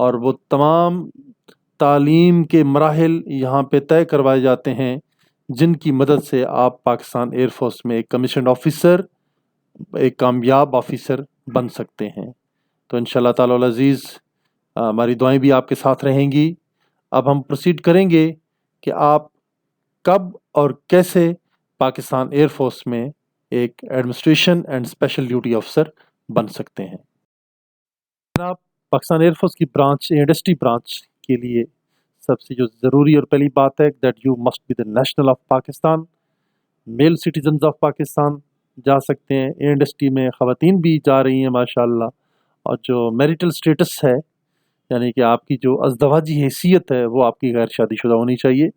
اور وہ تمام تعلیم کے مراحل یہاں پہ طے کروائے جاتے ہیں جن کی مدد سے آپ پاکستان ایئر فورس میں ایک کمیشنڈ آفیسر، ایک کامیاب آفیسر بن سکتے ہیں۔ تو انشاءاللہ تعالی العزیز ہماری دعائیں بھی آپ کے ساتھ رہیں گی۔ اب ہم پروسیڈ کریں گے کہ آپ کب اور کیسے پاکستان ایئر فورس میں ایک administration and special duty officer بن سکتے ہیں۔ جناب، پاکستان ایئر فورس کی برانچ، انڈسٹری برانچ کے لیے سب سے جو ضروری اور پہلی بات ہے that you must be the national of Pakistan, male citizens of Pakistan جا سکتے ہیں۔ انڈسٹری میں خواتین بھی جا رہی ہیں ماشاءاللہ، اور جو میریٹل سٹیٹس ہے یعنی کہ آپ کی جو ازدواجی حیثیت ہے وہ آپ کی غیر شادی شدہ ہونی چاہیے،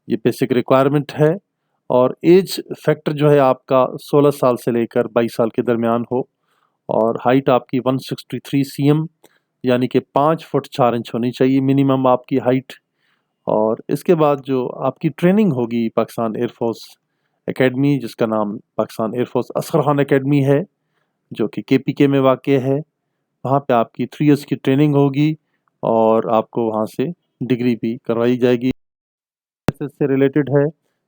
یہ بیسک ریکوائرمنٹ ہے۔ اور ایج فیکٹر جو ہے آپ کا 16 سال سے لے کر 22 سال کے درمیان ہو، اور ہائٹ آپ کی 163 cm یعنی کہ 5 فٹ 4 انچ ہونی چاہیے منیمم آپ کی ہائٹ۔ اور اس کے بعد جو آپ کی ٹریننگ ہوگی پاکستان ایئر فورس اکیڈمی، جس کا نام Pakistan air force Asghar Khan academy ہے، جو کہ KPK میں واقع ہے، وہاں پہ آپ کی 3 ایئرس کی ٹریننگ ہوگی اور آپ کو وہاں سے ڈگری بھی کروائی جائے گی۔ سے ریلیٹڈ ہے،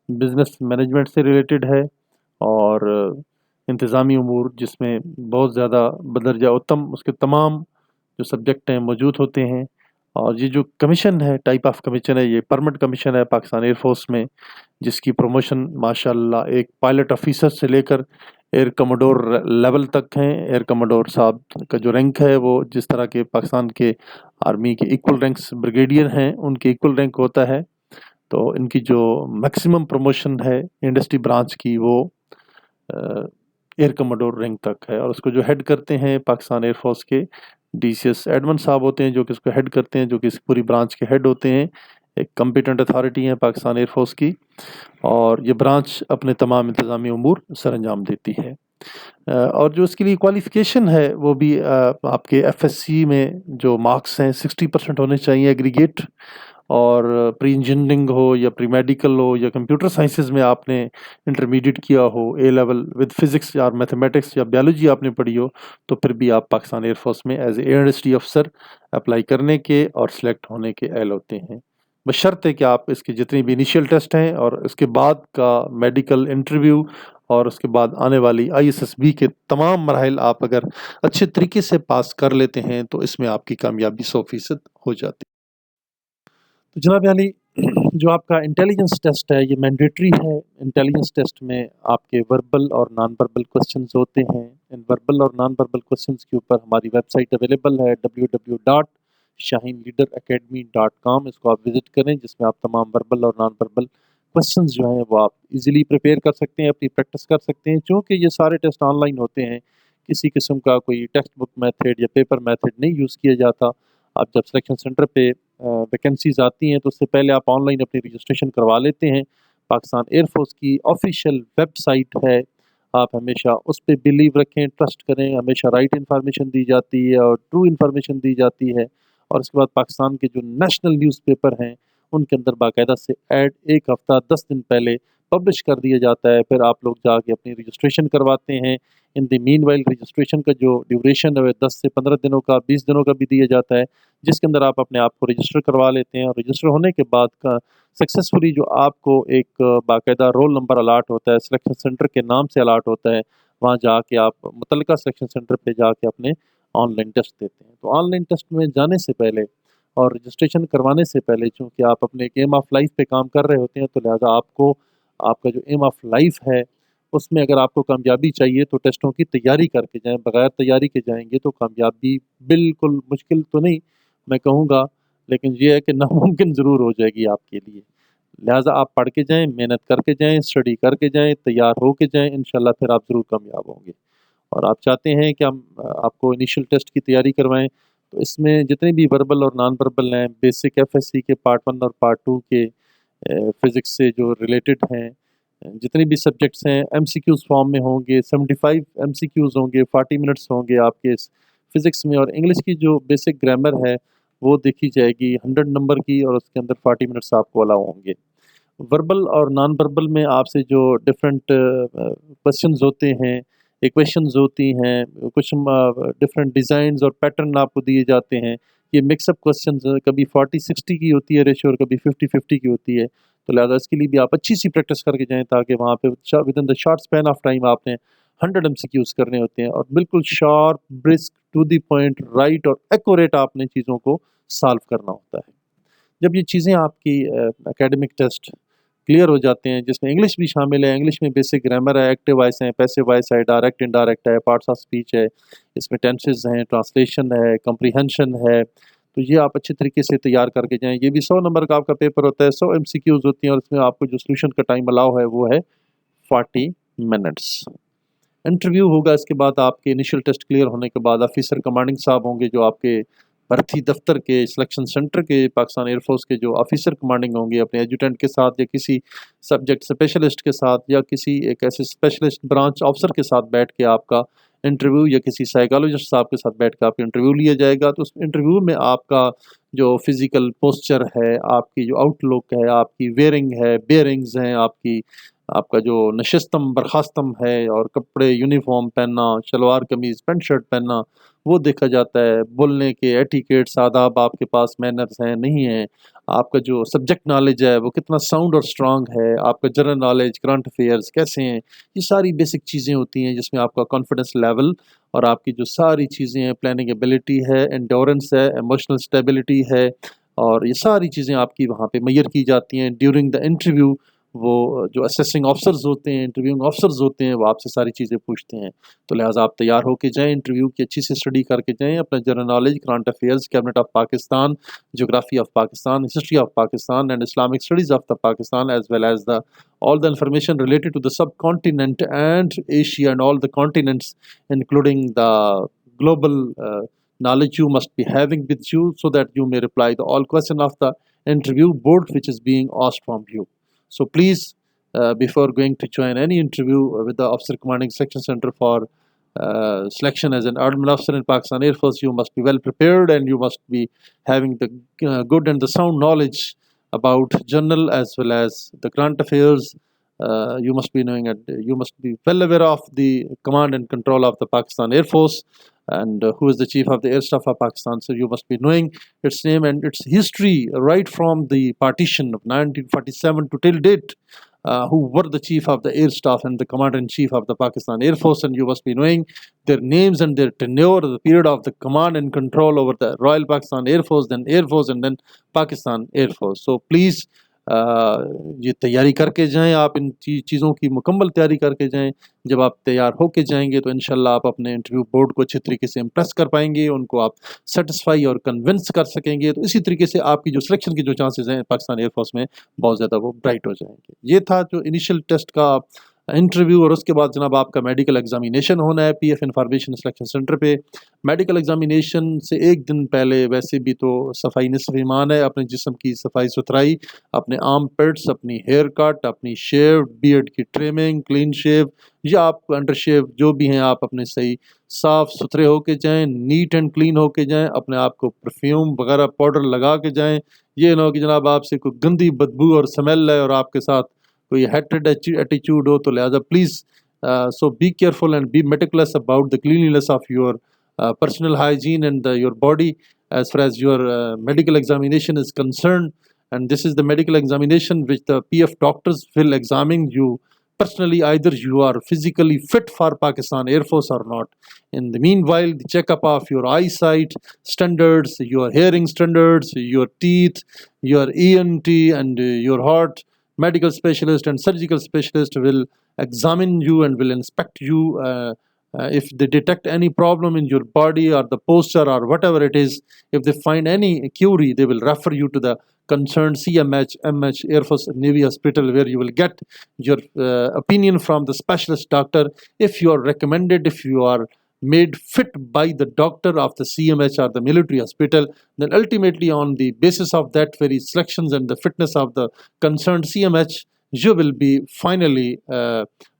بزنس مینجمنٹ سے ریلیٹڈ ہے، اور انتظامی امور جس میں بہت زیادہ بدرجہ اتم اس کے تمام جو سبجیکٹ ہیں موجود ہوتے ہیں۔ اور یہ جو کمیشن ہے، ٹائپ آف کمیشن ہے، یہ پرمنٹ کمیشن ہے پاکستان ایئر فورس میں، جس کی پروموشن ماشاءاللہ ایک پائلٹ آفیسر سے لے کر ایئر کموڈور لیول تک ہیں۔ ایئر کموڈور صاحب کا جو رینک ہے وہ جس طرح کے پاکستان کے آرمی کے ایکول رینکس بریگیڈیئر ہیں ان کے ایکول رینک ہوتا ہے، تو ان کی جو میکسیمم پروموشن ہے انڈسٹری برانچ کی وہ ایئر کموڈور رینک تک ہے۔ اور اس کو جو ہیڈ کرتے ہیں پاکستان ایئر فورس کے DCS ایڈمن صاحب ہوتے ہیں، جو کہ اس کو ہیڈ کرتے ہیں، جو کہ اس پوری برانچ کے ہیڈ ہوتے ہیں، ایک کمپیٹنٹ اتھارٹی ہے پاکستان ایئر فورس کی، اور یہ برانچ اپنے تمام انتظامی امور سر انجام دیتی ہے۔ اور جو اس کے لیے کوالیفیکیشن ہے وہ بھی آپ کے FSC میں جو مارکس ہیں 60% ہونے چاہیے ایگریگیٹ، اور پری انجینئرنگ ہو یا پری میڈیکل ہو یا کمپیوٹر سائنسز میں آپ نے انٹرمیڈیٹ کیا ہو A لیول ود فزکس یا میتھمیٹکس یا بیولوجی آپ نے پڑھی ہو، تو پھر بھی آپ پاکستان ایئر فورس میں ایز اے انڈسٹری افسر اپلائی کرنے کے اور سلیکٹ ہونے کے اہل ہوتے ہیں، بشرطے کہ آپ اس کے جتنی بھی انیشیل ٹیسٹ ہیں اور اس کے بعد کا میڈیکل انٹرویو اور اس کے بعد آنے والی ISSB کے تمام مراحل آپ اگر اچھے طریقے سے پاس کر لیتے ہیں تو اس میں آپ کی کامیابی 100% ہو جاتی ہے۔ تو جناب علی، جو آپ کا انٹیلیجنس ٹیسٹ ہے یہ مینڈیٹری ہے۔ انٹیلیجنس ٹیسٹ میں آپ کے وربل اور نان وربل کوسچنز ہوتے ہیں۔ ان وربل اور نان وربل کوسچنز کے اوپر ہماری ویب سائٹ اویلیبل ہے www.shahinleaderacademy.com، اس کو آپ وزٹ کریں، جس میں آپ تمام وربل اور نان وربل کوسچنز جو ہیں وہ آپ ایزیلی پریپیئر کر سکتے ہیں، اپنی پریکٹس کر سکتے ہیں۔ چونکہ یہ سارے ٹیسٹ آن لائن ہوتے ہیں، کسی قسم کا کوئی ٹیکسٹ بک میتھڈ یا پیپر میتھڈ نہیں یوز کیا جاتا۔ آپ جب سلیکشن سینٹر پہ ویکنسیز آتی ہیں تو اس سے پہلے آپ آن لائن اپنی رجسٹریشن کروا لیتے ہیں۔ پاکستان ایئر فورس کی آفیشیل ویب سائٹ ہے، آپ ہمیشہ اس پہ بلیو رکھیں، ٹرسٹ کریں، ہمیشہ رائٹ انفارمیشن دی جاتی ہے اور ٹرو انفارمیشن دی جاتی ہے۔ اور اس کے بعد پاکستان کے جو نیشنل نیوز پیپر ہیں ان کے اندر باقاعدہ سے ایڈ 1 ہفتہ 10 دن پہلے پبلش کر دیا جاتا ہے، پھر آپ لوگ جا کے اپنی رجسٹریشن کرواتے ہیں۔ ان دی مین وائل رجسٹریشن کا جو ڈیوریشن ہے 10 سے 15 دنوں کا، 20 دنوں کا بھی دیا جاتا ہے، جس کے اندر آپ اپنے آپ کو رجسٹر کروا لیتے ہیں۔ اور رجسٹر ہونے کے بعد کا سکسیسفلی جو آپ کو ایک باقاعدہ رول نمبر الاٹ ہوتا ہے، سلیکشن سینٹر کے نام سے الاٹ ہوتا ہے، وہاں جا کے آپ متعلقہ سلیکشن سینٹر پہ جا کے اپنے آن لائن ٹیسٹ دیتے ہیں۔ تو آن لائن ٹیسٹ میں جانے سے پہلے اور رجسٹریشن کروانے سے پہلے، چونکہ آپ اپنے ایک ایم آف لائف پہ کام کر رہے ہوتے ہیں، تو لہٰذا آپ کا جو ایم آف لائف ہے اس میں اگر آپ کو کامیابی چاہیے تو ٹیسٹوں کی تیاری کر کے جائیں۔ بغیر تیاری کے جائیں گے تو کامیابی بالکل مشکل تو نہیں میں کہوں گا، لیکن یہ ہے کہ ناممکن ضرور ہو جائے گی آپ کے لیے۔ لہٰذا آپ پڑھ کے جائیں، محنت کر کے جائیں، اسٹڈی کر کے جائیں، تیار ہو کے جائیں، انشاءاللہ پھر آپ ضرور کامیاب ہوں گے۔ اور آپ چاہتے ہیں کہ ہم آپ کو انیشیل ٹیسٹ کی تیاری کروائیں، تو اس میں جتنے بھی وربل اور نان وربل ہیں، بیسک FSC کے پارٹ 1 اور پارٹ 2 کے فزکس سے جو ریلیٹڈ ہیں، جتنے بھی سبجیکٹس ہیں MCQs فارم میں ہوں گے، 75 MCQs ہوں گے، 40 منٹس ہوں گے آپ کے فزکس میں۔ اور انگلش کی جو بیسک گرامر ہے وہ دیکھی جائے گی 100 نمبر کی، اور اس کے اندر 40 منٹس آپ کو الاؤ ہوں گے۔ وربل اور نان وربل میں آپ سے جو ڈفرینٹ کوسچنز ہوتے ہیں، ایکویشنز ہوتی ہیں، کچھ ڈفرینٹ ڈیزائنز اور پیٹرن آپ کو دیے جاتے ہیں یہ مکس اپ کوسچنز کبھی 40-60 کی ہوتی ہے ریشو اور کبھی 50-50 کی ہوتی ہے، تو لہٰذا اس کے لیے بھی آپ اچھی سی پریکٹس کر کے جائیں تاکہ وہاں پہ with in the short span of time آپ نے 100 MCQs کرنے ہوتے ہیں، اور بالکل sharp, brisk, to the point, right اور ایکوریٹ آپ نے چیزوں کو سالو کرنا ہوتا ہے۔ جب یہ چیزیں آپ کی اکیڈمک ٹیسٹ کلیئر ہو جاتے ہیں، جس میں انگلش بھی شامل ہے، انگلش میں بیسک گرامر ہے، ایکٹیو وائس ہیں، پیسو وائس ہے، ڈائریکٹ انڈائریکٹ ہے، پارٹس آف اسپیچ ہے، اس میں ٹینسز ہیں، ٹرانسلیشن ہے، کمپریہنشن ہے، تو یہ آپ اچھے طریقے سے تیار کر کے جائیں۔ یہ بھی 100 نمبر کا آپ کا پیپر ہوتا ہے، 100 MCQs ہوتی ہیں، اور اس میں آپ کو جو سولوشن کا ٹائم الاؤ ہے وہ ہے 40 منٹس۔ انٹرویو ہوگا، اس کے بعد آپ کے انیشل ٹیسٹ کلیئر ہونے کے بعد آفیسر کمانڈنگ صاحب ہوں گے جو آپ کے بھرتی دفتر کے سلیکشن سینٹر کے پاکستان ایئر فورس کے جو آفیسر کمانڈنگ ہوں گے، اپنے ایجوٹنٹ کے ساتھ یا کسی سبجیکٹ اسپیشلسٹ کے ساتھ یا کسی ایک ایسے اسپیشلسٹ برانچ آفسر کے ساتھ بیٹھ کے آپ کا انٹرویو، یا کسی سائیکالوجسٹ صاحب کے ساتھ بیٹھ کے آپ کا انٹرویو لیا جائے گا۔ تو اس انٹرویو میں آپ کا جو فزیکل پوسچر ہے، آپ کی جو آؤٹ لک ہے، آپ کی ویئرنگ ہے، بیئرنگز ہیں، آپ کا جو نشستم برخاستم ہے، اور کپڑے یونیفارم پہننا، شلوار قمیض پینٹ شرٹ پہننا، وہ دیکھا جاتا ہے۔ بولنے کے ایٹیکیٹس، آداب آپ کے پاس مینرز ہیں نہیں ہیں، آپ کا جو سبجیکٹ نالج ہے وہ کتنا ساؤنڈ اور اسٹرانگ ہے، آپ کا جنرل نالج، کرنٹ افیئرز کیسے ہیں، یہ ساری بیسک چیزیں ہوتی ہیں جس میں آپ کا کانفیڈنس لیول اور آپ کی جو ساری چیزیں ہیں، پلاننگ ایبلٹی ہے، انڈورنس ہے، ایموشنل اسٹیبلٹی ہے، اور یہ ساری چیزیں آپ کی وہاں پہ میئر کی جاتی ہیں ڈیورنگ دا انٹرویو۔ وہ جو اسیسنگ آفسرز ہوتے ہیں، انٹرویوئنگ آفسرز ہوتے ہیں، وہ آپ سے ساری چیزیں پوچھتے ہیں، تو لہٰذا آپ تیار ہو کے جائیں، انٹرویو کی اچھی سے اسٹڈی کر کے جائیں، اپنا general knowledge, current affairs, cabinet of Pakistan, جغرافی of Pakistan, history of Pakistan and Islamic studies of the Pakistan, as well as the all the information related to the subcontinent and Asia and all the continents, including the global knowledge you must be having with you, so that you may reply the all question of the interview board which is being asked from you. So please, before going to join any interview with the Officer Commanding Selection Center for selection as an admin officer in Pakistan Air Force, you must be well prepared and you must be having the good and the sound knowledge about general as well as the current affairs. You must be knowing it. You must be well aware of the command and control of the Pakistan Air Force, and who is the Chief of the Air Staff of Pakistan. So you must be knowing its name and its history right from the partition of 1947 to till date. Who were the Chief of the Air Staff and the Commander-in-Chief of the Pakistan Air Force, and you must be knowing their names and their tenure, the period of the command and control over the Royal Pakistan Air Force, then Air Force, and then Pakistan Air Force. So please, یہ تیاری کر کے جائیں، آپ ان چیزوں کی مکمل تیاری کر کے جائیں۔ جب آپ تیار ہو کے جائیں گے تو انشاءاللہ آپ اپنے انٹرویو بورڈ کو اچھے طریقے سے امپریس کر پائیں گے، ان کو آپ سیٹسفائی اور کنونس کر سکیں گے، تو اسی طریقے سے آپ کی جو سلیکشن کی جو چانسز ہیں پاکستان ایئر فورس میں بہت زیادہ وہ برائٹ ہو جائیں گے۔ یہ تھا جو انیشل ٹیسٹ کا انٹرویو، اور اس کے بعد جناب آپ کا میڈیکل ایگزامینیشن ہونا ہے P F information selection centre پہ۔ میڈیکل ایگزامینیشن سے ایک دن پہلے ویسے بھی تو صفائی نصف ایمان ہے، اپنے جسم کی صفائی ستھرائی، اپنے آرم پیٹس، اپنی ہیئر کٹ، اپنی شیو، بیئرڈ کی ٹریمنگ، کلین شیو یا آپ انڈر شیو جو بھی ہیں، آپ اپنے صحیح صاف ستھرے ہو کے جائیں، نیٹ اینڈ کلین ہو کے جائیں، اپنے آپ کو پرفیوم وغیرہ پاؤڈر لگا کے جائیں۔ یہ نہ ہو کہ جناب آپ سے کوئی گندی بدبو اور سمیل ہے اور آپ کے ساتھ کوئی ہیٹڈ ایٹیچیوڈ ہو، تو لہٰذا please so be careful and be meticulous about the cleanliness of your personal hygiene and your body as far as your medical examination is concerned. And this is the medical examination which the PF doctors will examine you personally, either you are physically fit for Pakistan Air Force or not. In the meanwhile, the checkup of your eyesight standards, your hearing standards, your teeth, your ENT and your heart medical specialist and surgical specialist will examine you and will inspect you. If they detect any problem in your body or the posture or whatever it is, if they find any query, they will refer you to the concerned CMH, MH, Air Force Navy Hospital, where you will get your opinion from the specialist doctor. If you are recommended, if you are made fit by the doctor of the CMH or the military hospital, then ultimately on the basis of that very selections and the fitness of the concerned CMH, you will be finally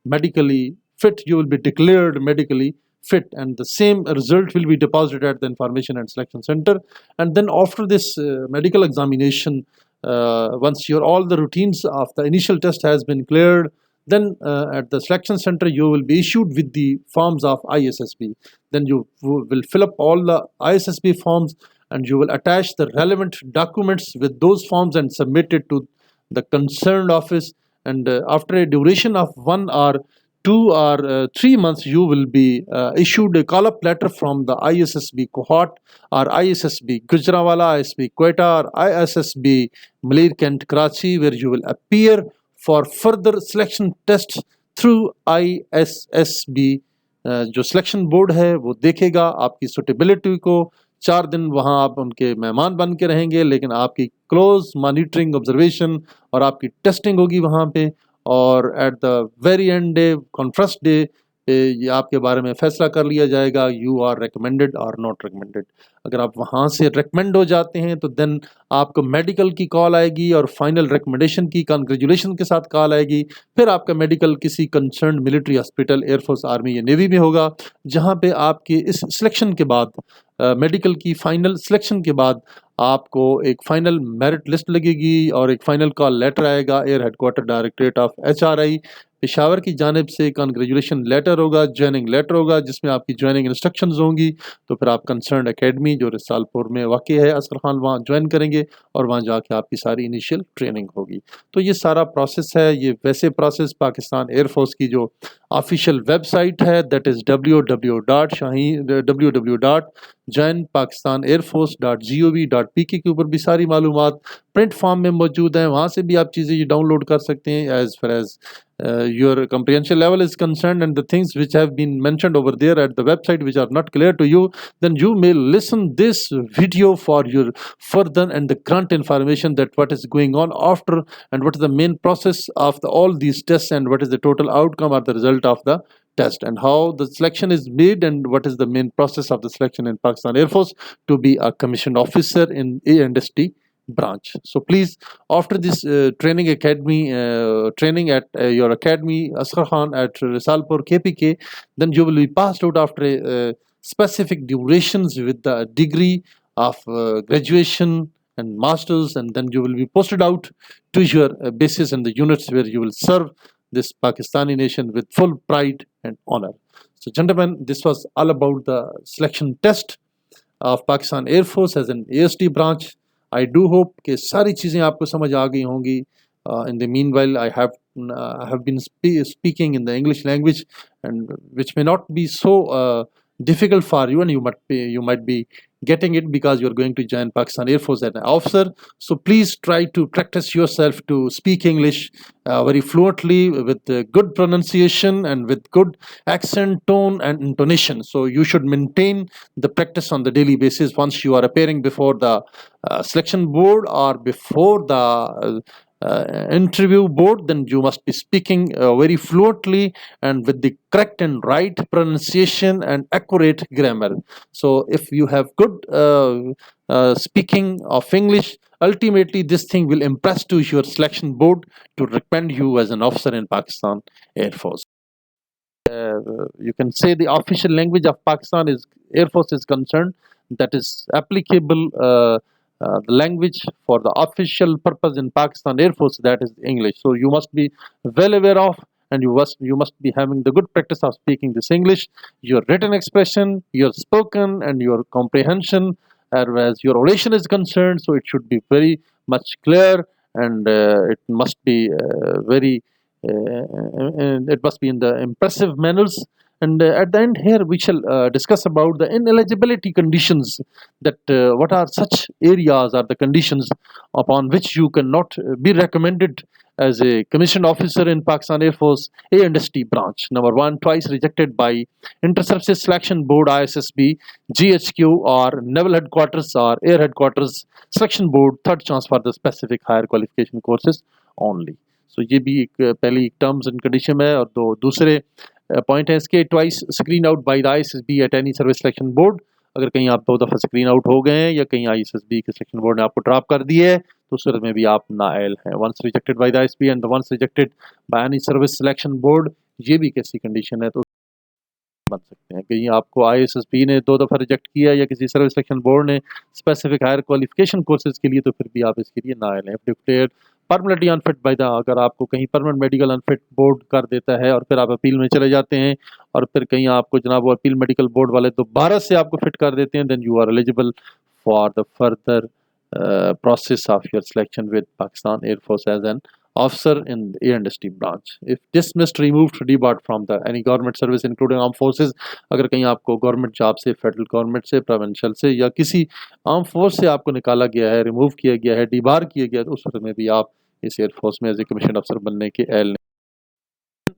medically fit, you will be declared medically fit, and the same result will be deposited at the information and selection center. And then after this medical examination, once all the routines of the initial test has been cleared, then at the selection center you will be issued with the forms of ISSB. Then you will fill up all the ISSB forms, and you will attach the relevant documents with those forms and submit it to the concerned office. And after a duration of 1 or 2 or 3 months, you will be issued a call-up letter from the ISSB Cohort or ISSB Gujranwala, ISSB Quetta, or ISSB Malir Kent Karachi, where you will appear for further selection tests through ISSB. جو selection board ہے وہ دیکھے گا آپ کی suitability کو. 4 دن وہاں آپ ان کے مہمان بن کے رہیں گے، لیکن آپ کی کلوز مانیٹرنگ، آبزرویشن اور آپ کی ٹیسٹنگ ہوگی وہاں پہ. اور at the very end day, conference day, یہ آپ کے بارے میں فیصلہ کر لیا جائے گا یو آر ریکمینڈڈ اور ناٹ ریکمینڈڈ. اگر آپ وہاں سے ریکمینڈ ہو جاتے ہیں تو دین آپ کو میڈیکل کی کال آئے گی اور فائنل ریکمنڈیشن کی کنگریجولیشن کے ساتھ کال آئے گی. پھر آپ کا میڈیکل کسی concerned military hospital, air force, army یا نیوی میں ہوگا، جہاں پہ آپ کی اس سلیکشن کے بعد، میڈیکل کی فائنل سلیکشن کے بعد، آپ کو ایک فائنل میرٹ لسٹ لگے گی اور ایک فائنل کال لیٹر آئے گا air headquarter directorate of HRI Peshawar کی جانب سے. کنگریجولیشن لیٹر ہوگا، جوائننگ لیٹر ہوگا جس میں آپ کی جوائننگ انسٹرکشنز ہوں گی. تو پھر آپ کنسرنڈ اکیڈمی جو رسال پور میں واقع ہے، اصغر خان، وہاں جوائن کریں گے اور وہاں جا کے آپ کی ساری انیشیل ٹریننگ ہوگی. تو یہ سارا پروسیس ہے. یہ ویسے پروسیس پاکستان ایئر فورس کی جو آفیشیل ویب سائٹ ہے، دیٹ از www.joinpakistanairforce.gov.pk کے اوپر بھی ساری معلومات پرنٹ فارم میں موجود ہیں. وہاں سے بھی آپ چیزیں یہ ڈاؤن لوڈ کر سکتے ہیں as far as your comprehension level is concerned, and the things which have been mentioned over there at the website which are not clear to you, then you may listen this video for your further and the current information that what is going on after, and what is the main process of all these tests, and what is the total outcome or the result of the test, and how the selection is made, and what is the main process of the selection in Pakistan Air Force to be a commissioned officer in A&ST branch. So please, after this training academy, training at your academy Asghar Khan at Risalpur KPK, then you will be passed out after specific durations with the degree of graduation and masters, and then you will be posted out to your bases and the units where you will serve this Pakistani nation with full pride and honor. So gentlemen, this was all about the selection test of Pakistan Air Force as an AST branch. I do hope کہ ساری چیزیں آپ کو سمجھ آ گئی ہوں گی. In the meanwhile, I have been speaking in the English language, and which may not be so difficult for you, and you might be getting it because you are going to join Pakistan Air Force as an officer. So please try to practice yourself to speak English very fluently with good pronunciation and with good accent, tone and intonation. So you should maintain the practice on the daily basis. Once you are appearing before the selection board or before the interview board, then you must be speaking very fluently and with the correct and right pronunciation and accurate grammar. So if you have good speaking of English, ultimately this thing will impress to your selection board to recommend you as an officer in Pakistan Air Force. You can say the official language of Pakistan is Air Force is concerned, that is applicable the language for the official purpose in Pakistan Air Force, that is English. So you must be well aware of, and you must be having the good practice of speaking this English. Your written expression, your spoken and your comprehension, as your oration is concerned, so it should be very much clear, and it must be it must be in the impressive manners. And at the end here we shall discuss about the ineligibility conditions, that what are such areas or the conditions upon which you cannot be recommended as a commissioned officer in Pakistan Air Force A&ST branch. Number 1, twice rejected by Inter-Services Selection Board ISSB, GHQ or Naval Headquarters or Air Headquarters Selection Board. Third chance for the specific higher qualification courses only. So یہ بھی ایک پہلی terms and condition ہے. اور دوسرے point ہے اس کے twice screen out by the ISSB at any service selection board. اگر کہیں آپ 2 دفعہ اسکرین آؤٹ ہو گئے ہیں یا کہیں ISSB کے سلیکشن بورڈ نے آپ کو ڈراپ کر دی ہے تو اس صورت میں بھی آپ نااہل ہیں. Once rejected by the ISSB and once rejected by any service selection board, یہ بھی کیسی کنڈیشن ہے تو بن سکتے ہیں. کہیں آپ کو ISSB نے 2 دفعہ ریجیکٹ کیا یا کسی سروس سلیکشن بورڈ نے اسپیسیفک ہائر کوالیفیکیشن کورسز کے لیے, تو پھر بھی آپ اس کے لیے نااہل ہیں. ڈکلیئرڈ پرمننٹلی انفٹ بائی دا, اگر آپ کو کہیں پرمننٹ میڈیکل انفٹ بورڈ کر دیتا ہے اور پھر آپ اپیل میں چلے جاتے ہیں اور پھر کہیں آپ کو جناب وہ اپیل میڈیکل بورڈ والے دوبارہ سے آپ کو فٹ کر دیتے ہیں, then you are eligible for the further process of your selection with Pakistan Air Force as an officer in the air industry branch. If dismissed, removed, debarred from the any government service including armed forces, اگر کہیں آپ کو government job سے، federal government سے، provincial سے یا کسی آرم force سے آپ کو نکالا گیا ہے، ریموو کیا گیا ہے، ڈیبار کیا گیا ہے، تو اس وقت میں بھی آپ اس ایئر فورس میں ایز اے کمیشن افسر بننے کے اہل نہیں.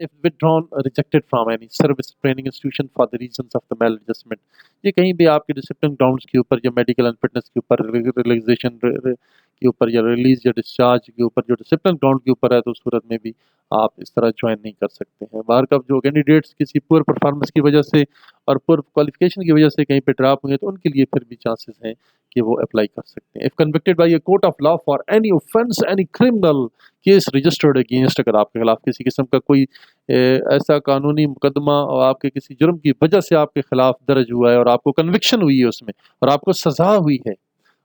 If withdrawn rejected from any service training institution for the reasons of the maladjustment, یہ کہیں بھی آپ کے ڈسپلن گراؤنڈس کے اوپر یا میڈیکل انفٹنس کے اوپر، ریلیکسیشن کے اوپر یا ریلیز یا ڈسچارج کے اوپر جو ڈسپلن گراؤنڈ کے اوپر ہے، تو اس صورت میں بھی آپ اس طرح جوائن نہیں کر سکتے ہیں. باہر کا جو کینڈیڈیٹس کسی پور پرفارمنس کی وجہ سے اور پور کوالیفیکیشن کی وجہ سے کہیں پہ ڈراپ ہوئے تو ان کے لیے پھر بھی چانسز ہیں کہ وہ اپلائی کر سکتے ہیں. If convicted by a court of law for any offense, any criminal case registered against, اگر آپ کے خلاف کسی قسم کا کوئی ایسا قانونی مقدمہ اور آپ کے کسی جرم کی وجہ سے آپ کے خلاف درج ہوا ہے اور آپ کو کنوکشن ہوئی ہے اس میں اور آپ کو سزا ہوئی ہے،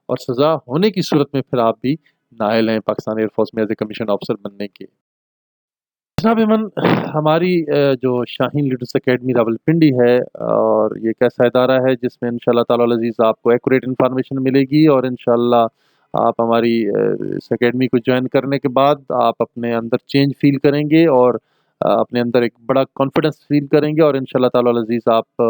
اور سزا ہونے کی صورت میں پھر آپ بھی نااہل ہیں پاکستان ایئر فورس میں ایز اے کمیشن آفیسر بننے کے. جناب ایمن، ہماری جو شاہین لیڈرز اکیڈمی راولپنڈی ہے، اور یہ ایک ایسا ادارہ ہے جس میں انشاءاللہ تعالی العزیز آپ کو ایکوریٹ انفارمیشن ملے گی، اور انشاءاللہ آپ ہماری اس اکیڈمی کو جوائن کرنے کے بعد آپ اپنے اندر چینج فیل کریں گے اور اپنے اندر ایک بڑا کانفیڈنس فیل کریں گے، اور انشاءاللہ تعالی العزیز آپ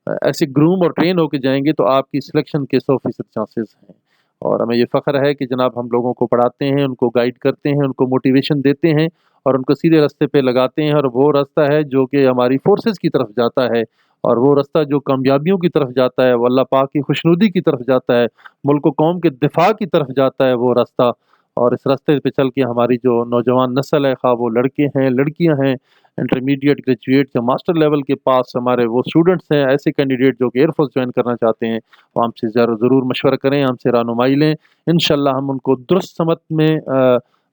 ایسے گروم اور ٹرین ہو کے جائیں گے تو آپ کی سلیکشن کے 100% چانسز ہیں. اور ہمیں یہ فخر ہے کہ جناب ہم لوگوں کو پڑھاتے ہیں، ان کو گائیڈ کرتے ہیں، ان کو موٹیویشن دیتے ہیں اور ان کو سیدھے راستے پہ لگاتے ہیں، اور وہ راستہ ہے جو کہ ہماری فورسز کی طرف جاتا ہے، اور وہ راستہ جو کامیابیوں کی طرف جاتا ہے، وہ اللہ پاک کی خوشنودی کی طرف جاتا ہے، ملک و قوم کے دفاع کی طرف جاتا ہے وہ راستہ. اور اس راستے پہ چل کے ہماری جو نوجوان نسل ہے، خواہ وہ لڑکے ہیں، لڑکیاں ہیں، انٹرمیڈیٹ، گریجویٹ یا ماسٹر لیول کے پاس ہمارے وہ اسٹوڈنٹس ہیں، ایسے کینڈیڈیٹ جو کہ ایئر فورس جوائن کرنا چاہتے ہیں، وہ ہم سے ضرور مشورہ کریں، ہم سے رہنمائی لیں. انشاءاللہ ہم ان کو درست سمت میں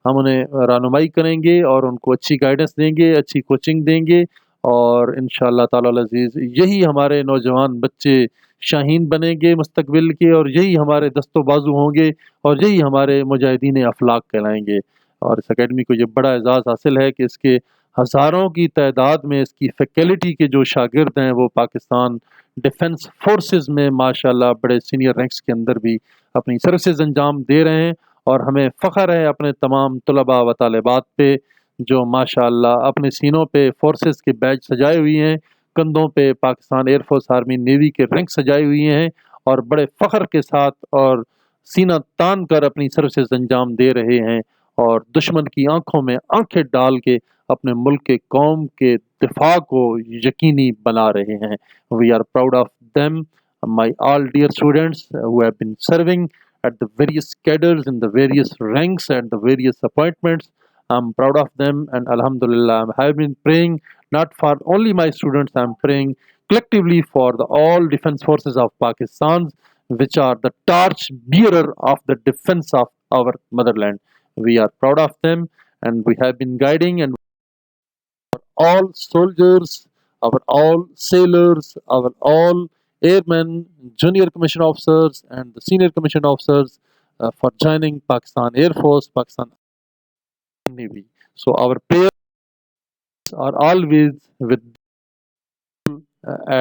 ہم انہیں رہنمائی کریں گے اور ان کو اچھی گائیڈنس دیں گے، اچھی کوچنگ دیں گے، اور انشاءاللہ تعالی العزیز یہی ہمارے نوجوان بچے شاہین بنیں گے مستقبل کے، اور یہی ہمارے دست و بازو ہوں گے، اور یہی ہمارے مجاہدین افلاق کہلائیں گے. اور اس اکیڈمی کو یہ بڑا اعزاز حاصل ہے کہ اس کے ہزاروں کی تعداد میں اس کی فیکلٹی کے جو شاگرد ہیں وہ پاکستان ڈیفنس فورسز میں ماشاءاللہ بڑے سینئر رینکس کے اندر بھی اپنی سروسز انجام دے رہے ہیں. اور ہمیں فخر ہے اپنے تمام طلباء و طالبات پہ جو ماشاءاللہ اپنے سینوں پہ فورسز کے بیج سجائے ہوئی ہیں، کندھوں پہ Pakistan air force army navy کے رینک سجائے ہوئی ہیں، اور بڑے فخر کے ساتھ اور سینہ تان کر اپنی سروسز انجام دے رہے ہیں، اور دشمن کی آنکھوں میں آنکھیں ڈال کے اپنے ملک کے قوم کے دفاع کو یقینی بنا رہے ہیں. We are proud of them, my all dear students who have been serving at the various cadres in the various ranks and the various appointments. I'm proud of them, and Alhamdulillah I have been praying not for only my students, I'm praying collectively for the all defense forces of Pakistan, which are the torch bearer of the defense of our motherland. We are proud of them, and we have been guiding, and all soldiers, our all sailors, our all airmen, junior commission officers and the senior commission officers for joining Pakistan Air Force, Pakistan Navy. So our prayers are always with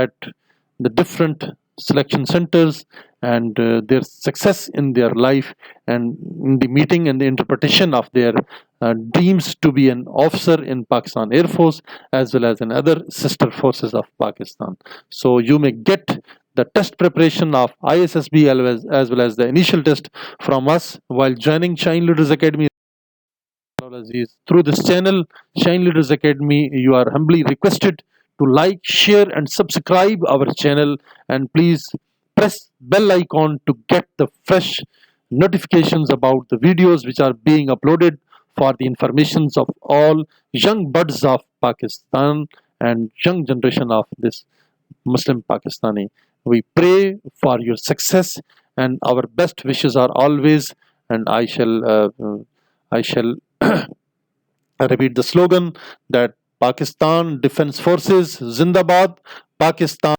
at the different selection centers, and their success in their life and in the meeting and the interpretation of their dreams to be an officer in Pakistan Air Force as well as in other sister forces of Pakistan. So you may get the test preparation of ISSB as well as the initial test from us while joining Shine Leaders Academy. Through this channel, Shine Leaders Academy, you are humbly requested to like, share and subscribe our channel, and please press bell icon to get the fresh notifications about the videos which are being uploaded for the informations of all young buds of Pakistan and young generation of this Muslim Pakistani. We pray for your success, and our best wishes are always, and I shall repeat the slogan that Pakistan Defense Forces Zindabad, Pakistan